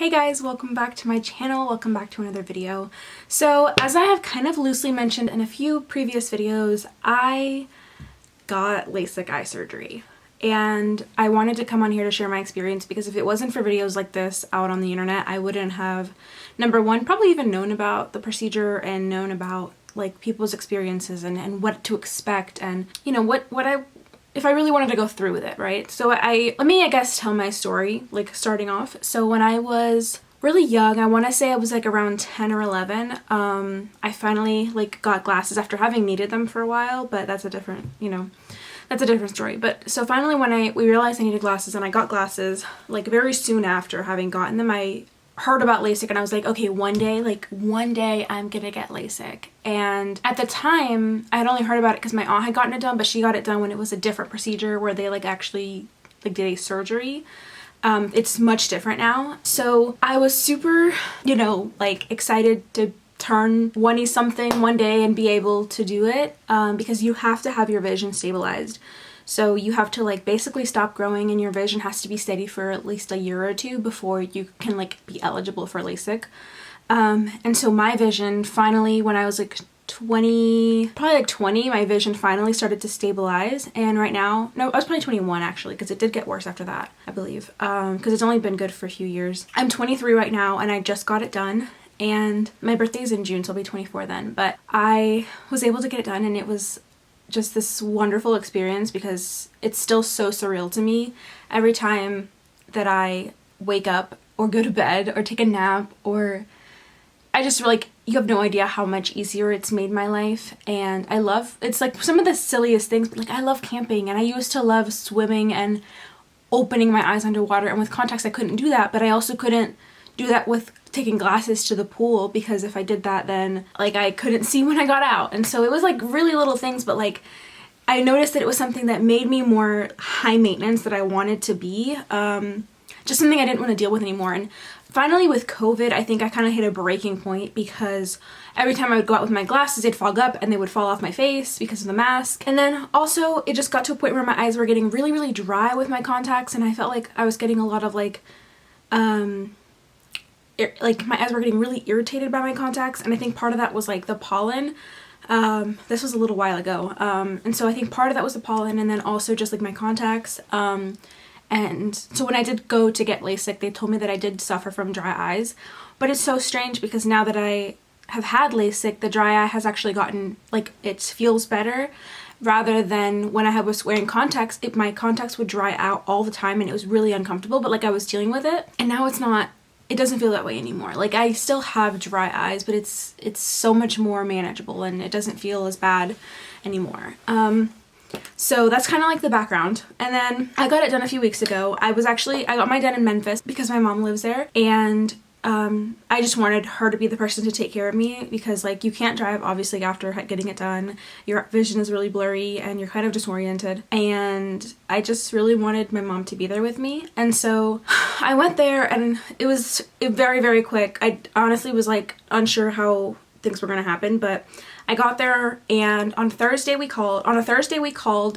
Hey guys, welcome back to my channel, welcome back to another video. So as I have kind of loosely mentioned in a few previous videos, I got LASIK eye surgery. And I wanted to come on here to share my experience because if it wasn't for videos like this out on the internet, I wouldn't have, number one, probably even known about the procedure and known about like people's experiences and what to expect and, you know, if I really wanted to go through with it, right? So let me, I guess, tell my story, like starting off. So when I was really young, I want to say I was like around 10 or 11, I finally like got glasses after having needed them for a while, but that's a different, that's a different story. But so finally when we realized I needed glasses and I got glasses, like very soon after having gotten them, I heard about LASIK and I was like, okay, one day I'm gonna get LASIK. And at the time I had only heard about it because my aunt had gotten it done, but she got it done when it was a different procedure where they like actually like did a surgery. It's much different now. So I was super, like excited to turn 20 something one day and be able to do it because you have to have your vision stabilized. So you have to like basically stop growing and your vision has to be steady for at least a year or two before you can like be eligible for LASIK. And so my vision finally, when I was like 20, my vision finally started to stabilize. And right now, no, I was probably 21 actually, because it did get worse after that, I believe. Because it's only been good for a few years. I'm 23 right now and I just got it done. And my birthday is in June, so I'll be 24 then. But I was able to get it done and it was just this wonderful experience because it's still so surreal to me every time that I wake up or go to bed or take a nap, or I just like, you have no idea how much easier it's made my life. And it's like some of the silliest things, but like I love camping and I used to love swimming and opening my eyes underwater, and with contacts I couldn't do that, but I also couldn't do that with taking glasses to the pool because if I did that then like I couldn't see when I got out. And so it was like really little things, but like I noticed that it was something that made me more high maintenance that I wanted to be, just something I didn't want to deal with anymore. And finally with COVID, I think I kind of hit a breaking point because every time I would go out with my glasses, they'd fog up and they would fall off my face because of the mask. And then also it just got to a point where my eyes were getting really, really dry with my contacts, and I felt like I was getting a lot of like my eyes were getting really irritated by my contacts, and I think part of that was like the pollen. This was a little while ago, and so I think part of that was the pollen, and then also just like my contacts. And so when I did go to get LASIK, they told me that I did suffer from dry eyes, but it's so strange because now that I have had LASIK, the dry eye has actually gotten, like, it feels better, rather than when I was wearing contacts, my contacts would dry out all the time and it was really uncomfortable, but like I was dealing with it, and now it doesn't feel that way anymore. Like I still have dry eyes, but it's so much more manageable and it doesn't feel as bad anymore. So that's kind of like the background. And then I got it done a few weeks ago. I got mine done in Memphis because my mom lives there, and I just wanted her to be the person to take care of me because like you can't drive obviously after getting it done. Your vision is really blurry and you're kind of disoriented, and I just really wanted my mom to be there with me. And so I went there and it was very, very quick. I honestly was like unsure how things were going to happen, but I got there, and on a Thursday we called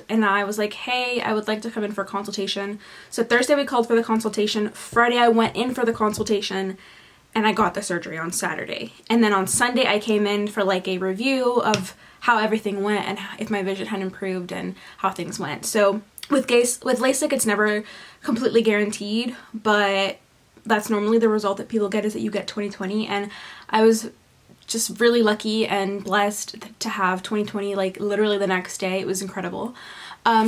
and I was like, hey, I would like to come in for a consultation. So Thursday we called for the consultation. Friday I went in for the consultation and I got the surgery on Saturday. And then on Sunday I came in for like a review of how everything went and if my vision had improved and how things went. So with LASIK, it's never completely guaranteed, but that's normally the result that people get, is that you get 20/20, and I was just really lucky and blessed to have 20/20 like literally the next day. It was incredible.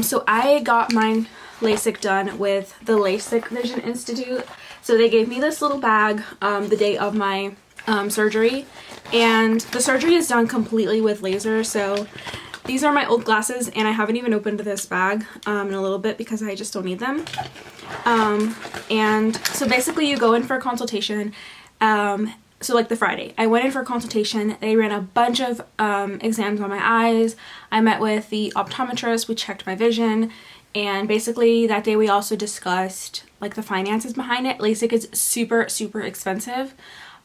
So I got my LASIK done with the Lasik Vision Institute. So they gave me this little bag the day of my surgery, and the surgery is done completely with laser. So these are my old glasses, and I haven't even opened this bag in a little bit because I just don't need them. And so basically you go in for a consultation. So like the Friday, I went in for a consultation. They ran a bunch of exams on my eyes. I met with the optometrist. We checked my vision. And basically that day we also discussed like the finances behind it. LASIK is super, super expensive.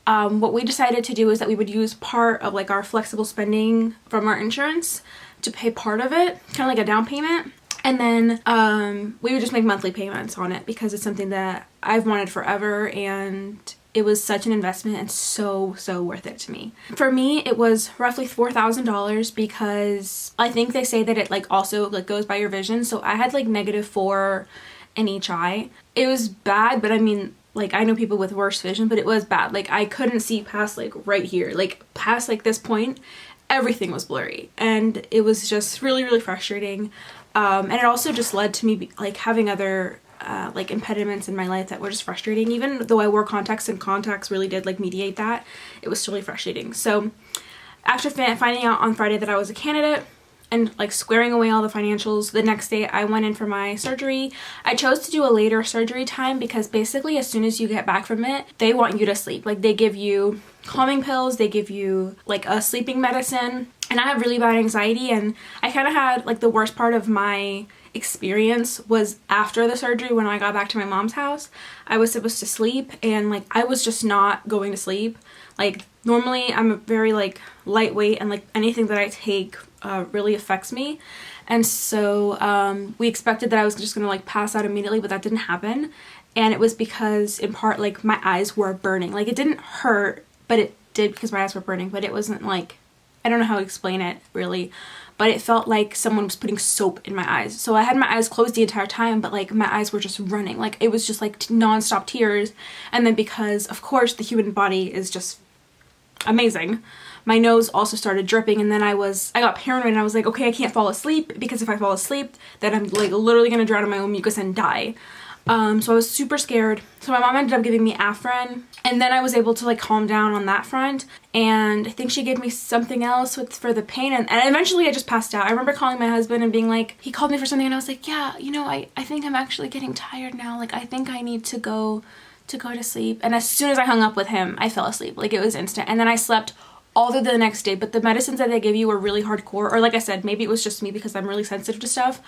What we decided to do is that we would use part of like our flexible spending from our insurance to pay part of it, kind of like a down payment. And then we would just make monthly payments on it because it's something that I've wanted forever, and it was such an investment and so worth it to me. For me, it was roughly $4,000 because I think they say that it like also like goes by your vision. So I had like -4 in each eye. It was bad, but I mean, like I know people with worse vision, but it was bad. Like I couldn't see past like right here, like past like this point, everything was blurry, and it was just really frustrating. And it also just led to me like having other like impediments in my life that were just frustrating. Even though I wore contacts and contacts really did like mediate that, it was still really frustrating. So after finding out on Friday that I was a candidate and like squaring away all the financials, the next day I went in for my surgery. I chose to do a later surgery time because basically as soon as you get back from it, they want you to sleep. Like they give you calming pills, they give you like a sleeping medicine, and I have really bad anxiety, and I kind of had like the worst part of my experience was after the surgery. When I got back to my mom's house, I was supposed to sleep, and like I was just not going to sleep. Like normally I'm very like lightweight, and like anything that I take really affects me, and so we expected that I was just gonna like pass out immediately, but that didn't happen. And it was because in part like my eyes were burning. Like it didn't hurt, but it did because my eyes were burning, but it wasn't like, I don't know how to explain it really, but it felt like someone was putting soap in my eyes. So I had my eyes closed the entire time, but like my eyes were just running. Like it was just like non-stop tears. And then because of course the human body is just amazing, my nose also started dripping, and then I got paranoid, and I was like, okay, I can't fall asleep because if I fall asleep then I'm like literally gonna drown in my own mucus and die. So I was super scared. So my mom ended up giving me Afrin, and then I was able to like calm down on that front, and I think she gave me something else for the pain, and eventually I just passed out. I remember calling my husband and being like, he called me for something, and I was like, yeah, you know, I think I'm actually getting tired now. Like I think I need to go to sleep. And as soon as I hung up with him, I fell asleep. Like it was instant. And then I slept all through the next day, but the medicines that they give you were really hardcore, or like I said, maybe it was just me because I'm really sensitive to stuff.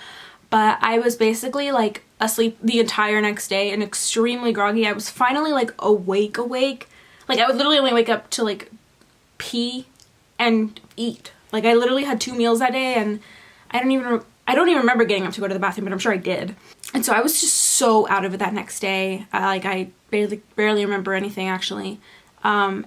But I was basically like asleep the entire next day and extremely groggy. I was finally like awake. Like I would literally only wake up to like pee and eat. Like I literally had 2 meals that day, and I don't even remember getting up to go to the bathroom, but I'm sure I did. And so I was just so out of it that next day. Like I barely remember anything actually.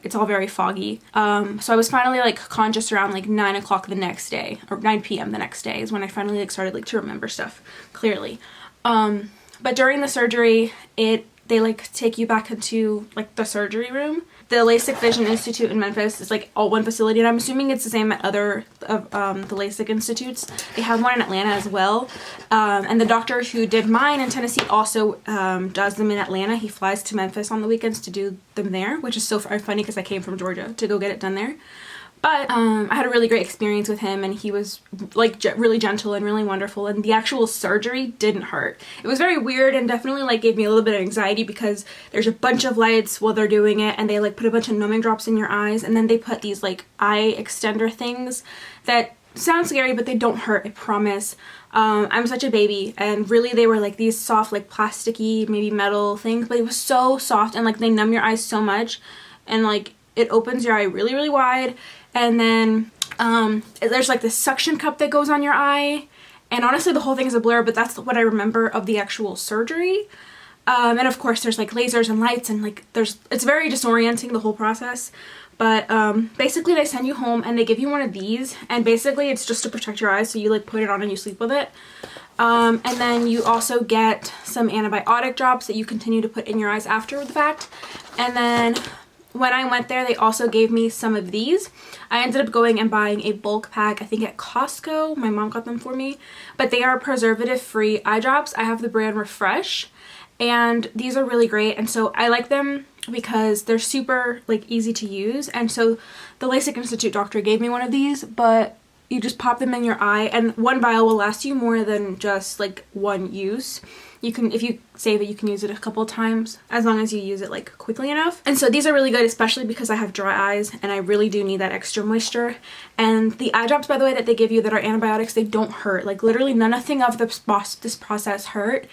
It's all very foggy. So I was finally like conscious around like 9 o'clock the next day, or 9 p.m. the next day is when I finally like started like to remember stuff clearly. But during the surgery, they like take you back into like the surgery room. The Lasik Vision Institute in Memphis is like all one facility, and I'm assuming it's the same at other of the Lasik institutes. They have one in Atlanta as well. And the doctor who did mine in Tennessee also does them in Atlanta. He flies to Memphis on the weekends to do them there, which is so funny because I came from Georgia to go get it done there. But I had a really great experience with him, and he was like really gentle and really wonderful, and the actual surgery didn't hurt. It was very weird and definitely like gave me a little bit of anxiety because there's a bunch of lights while they're doing it, and they like put a bunch of numbing drops in your eyes, and then they put these like eye extender things that sound scary, but they don't hurt, I promise. I'm such a baby, and really they were like these soft like plasticky maybe metal things, but it was so soft, and like they numb your eyes so much, and like it opens your eye really wide. And then there's like this suction cup that goes on your eye, and honestly the whole thing is a blur, but that's what I remember of the actual surgery. And of course there's like lasers and lights, and like it's very disorienting, the whole process. But basically they send you home and they give you one of these, and basically it's just to protect your eyes, so you like put it on and you sleep with it. And then you also get some antibiotic drops that you continue to put in your eyes after the fact. And then when I went there, they also gave me some of these. I ended up going and buying a bulk pack, I think at Costco. My mom got them for me. But they are preservative-free eye drops. I have the brand Refresh, and these are really great. And so I like them because they're super like easy to use. And so the Lasik Institute doctor gave me one of these, but you just pop them in your eye, and one vial will last you more than just like one use. You can, if you save it, you can use it a couple of times as long as you use it like quickly enough. And so these are really good, especially because I have dry eyes and I really do need that extra moisture. And the eye drops, by the way, that they give you that are antibiotics, they don't hurt. Like literally nothing of this process hurt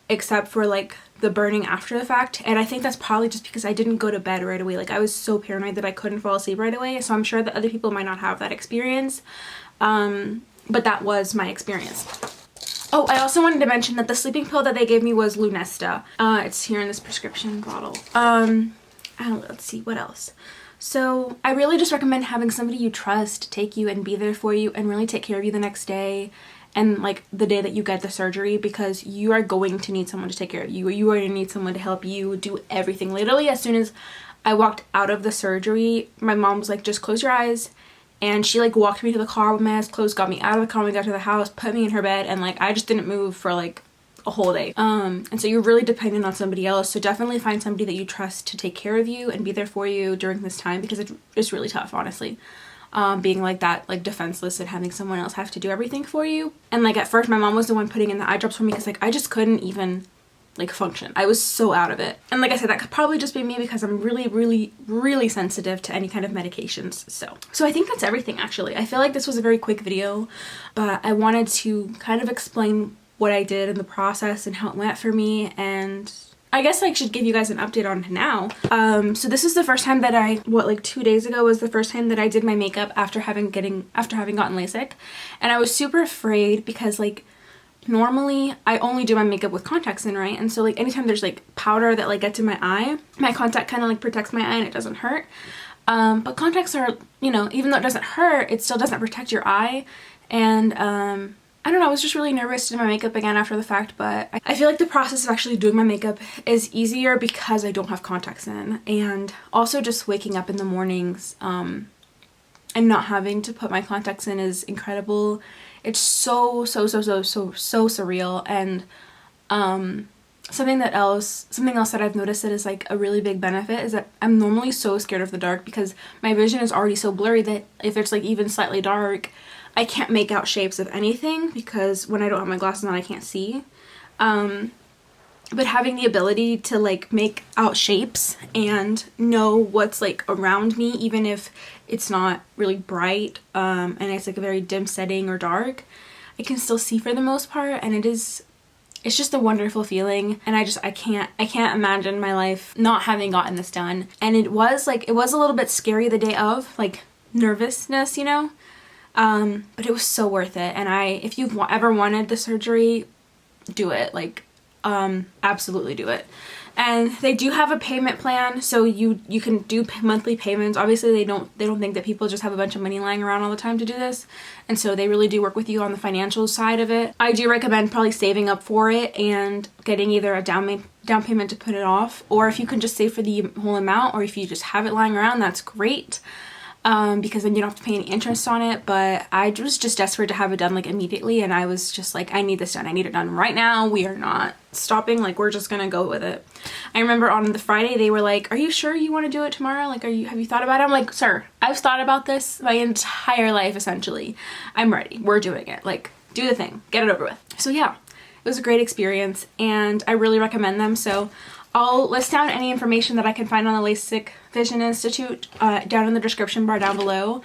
except for like the burning after the fact. And I think that's probably just because I didn't go to bed right away. Like I was so paranoid that I couldn't fall asleep right away. So I'm sure that other people might not have that experience. But that was my experience. Oh, I also wanted to mention that the sleeping pill that they gave me was Lunesta. It's here in this prescription bottle. let's see, what else? So I really just recommend having somebody you trust take you and be there for you and really take care of you the next day and like the day that you get the surgery, because you are going to need someone to take care of you. You are going to need someone to help you do everything. Literally, as soon as I walked out of the surgery, my mom was like, just close your eyes. And she like walked me to the car with my eyes closed, got me out of the car when we got to the house, put me in her bed, and like I just didn't move for like a whole day. And so you're really dependent on somebody else. So definitely find somebody that you trust to take care of you and be there for you during this time, because it's really tough, honestly. Being like that, like defenseless and having someone else have to do everything for you. And like at first my mom was the one putting in the eye drops for me, because like I just couldn't even like function. I was so out of it. And like I said, that could probably just be me because I'm really sensitive to any kind of medications. So I think that's everything actually. I feel like this was a very quick video, but I wanted to kind of explain what I did in the process and how it went for me, and I guess I should give you guys an update on it now. So this is the first time that like 2 days ago was the first time that I did my makeup after having gotten LASIK. And I was super afraid because like normally I only do my makeup with contacts in, right? And so like anytime there's like powder that like gets in my eye, my contact kind of like protects my eye and it doesn't hurt. But contacts are, you know, even though it doesn't hurt, it still doesn't protect your eye. And I don't know, I was just really nervous to do my makeup again after the fact, but I feel like the process of actually doing my makeup is easier because I don't have contacts in. And also just waking up in the mornings and not having to put my contacts in is incredible. It's so surreal. And something else that I've noticed that is like a really big benefit is that I'm normally so scared of the dark because my vision is already so blurry that if it's like even slightly dark, I can't make out shapes of anything because when I don't have my glasses on I can't see. But having the ability to like make out shapes and know what's like around me, even if it's not really bright and it's like a very dim setting or dark, I can still see for the most part, and it's just a wonderful feeling. And I can't imagine my life not having gotten this done. And it was a little bit scary the day of, like nervousness, you know, but it was so worth it. And if you've ever wanted the surgery, do it. Like absolutely do it. And they do have a payment plan, so you can do monthly payments. Obviously they don't think that people just have a bunch of money lying around all the time to do this, and so they really do work with you on the financial side of it. I do recommend probably saving up for it and getting either a down payment to put it off, or if you can just save for the whole amount, or if you just have it lying around, that's great. Because then you don't have to pay any interest on it. But I was just desperate to have it done like immediately, and I was just like, I need this done. I need it done right now. We are not stopping. Like, we're just gonna go with it. I remember on the Friday they were like, are you sure you want to do it tomorrow? Like, have you thought about it? I'm like, sir, I've thought about this my entire life essentially. I'm ready. We're doing it. Like, do the thing. Get it over with. So yeah, it was a great experience and I really recommend them. So I'll list down any information that I can find on the Lasik Vision Institute down in the description bar down below,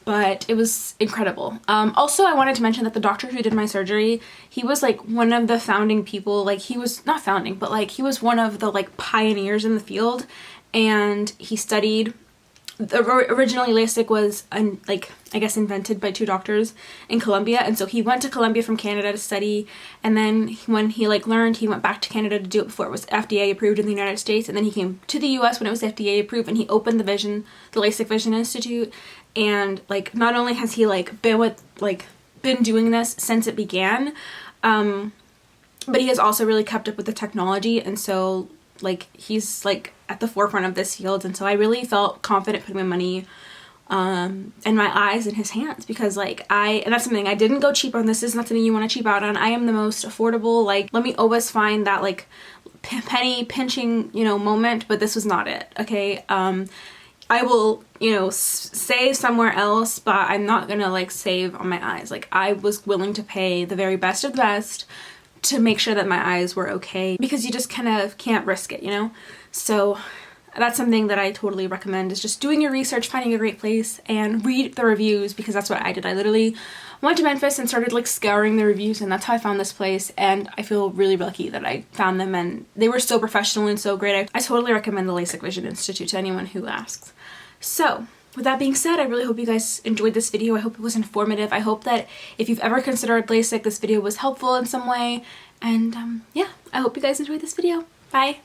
but it was incredible. Also, I wanted to mention that the doctor who did my surgery, he was like one of the founding people, like he was not founding, but like he was one of the like pioneers in the field, and he studied. Originally LASIK was like I guess invented by two doctors in Colombia, and so he went to Colombia from Canada to study, and then when he like learned, he went back to Canada to do it before it was FDA approved in the United States, and then he came to the US when it was FDA approved, and he opened the Lasik Vision Institute. And like not only has he like been doing this since it began, but he has also really kept up with the technology, and so like he's like at the forefront of this field. And so I really felt confident putting my money and my eyes in his hands, because like and that's something I didn't go cheap on. This is not something you want to cheap out on. I am the most affordable, like let me always find that like penny pinching, you know, moment, but this was not it. Okay, I will, you know, save somewhere else, but I'm not gonna like save on my eyes. Like I was willing to pay the very best of the best to make sure that my eyes were okay, because you just kind of can't risk it, you know? So that's something that I totally recommend, is just doing your research, finding a great place, and read the reviews, because that's what I did. I literally went to Memphis and started like scouring the reviews, and that's how I found this place, and I feel really lucky that I found them, and they were so professional and so great. I totally recommend the Lasik Vision Institute to anyone who asks. So with that being said, I really hope you guys enjoyed this video. I hope it was informative. I hope that if you've ever considered LASIK, this video was helpful in some way. And yeah, I hope you guys enjoyed this video. Bye!